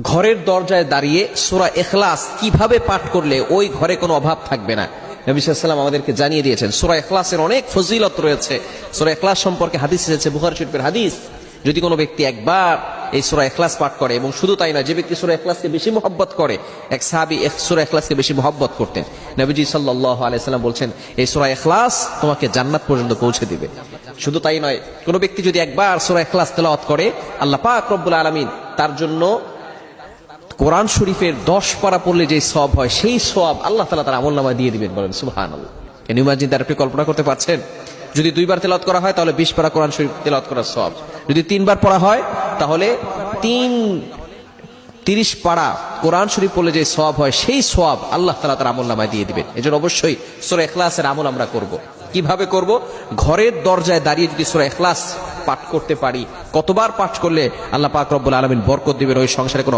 ঘরের দরজায় দাঁড়িয়ে সূরা ইখলাস কিভাবে পাঠ করলে ওই ঘরে কোনো অভাব থাকবে না। নবী সাল্লাল্লাহু আলাইহি ওয়াসাল্লাম আমাদেরকে জানিয়ে দিয়েছেন। সূরা ইখলাসের অনেক ফজিলত রয়েছে। সূরা ইখলাস সম্পর্কে হাদিস এসেছে, বুখারী শরীফের হাদিস। যদি কোনো ব্যক্তি একবার এই সূরা ইখলাস পাঠ করে, এবং শুধু তাই না, যে ব্যক্তি সূরা ইখলাসকে বেশি মহব্বত করে, এক সাহাবী সূরা ইখলাসকে বেশি মহব্বত করতেন। নবীজি সাল্লাল্লাহু আলাইহি ওয়াসাল্লাম বলছেন, এই সূরা ইখলাস তোমাকে জান্নাত পর্যন্ত পৌঁছে দিবে। শুধু তাই নয়, কোনো ব্যক্তি যদি একবার সূরা ইখলাস তেলাওয়াত করে, আল্লাহ পাক রব্বুল আলামিন তার জন্য কোরআন শরীফের 10 পারা পড়লে যে সওয়াব হয়, সেই সওয়াব আল্লাহ তাআলা তার আমলনামায় দিয়ে দিবেন। বলেন সুবহানাল্লাহ। Can you imagine? আপনি কল্পনা করতে পারছেন? যদি 2 বার তেলাওয়াত করা হয় তাহলে 20 পারা কোরআন শরীফ তেলাওয়াত করার সওয়াব। যদি 3 বার পড়া হয় তাহলে 30 পারা কোরআন শরীফ পড়লে যে সওয়াব হয়, সেই সওয়াব আল্লাহ তাআলা তার আমলনামায় দিয়ে দিবেন। এজন্য অবশ্যই সূরা ইখলাসের আমল আমরা করব। কিভাবে করব? ঘরের দরজায় দাঁড়িয়ে যদি সূরা ইখলাস পাঠ করতে পারি, কতবার পাঠ করলে আল্লাহ পাক রব্বুল আলামিন বরকত দিবেন, ওই সংসারে কোনো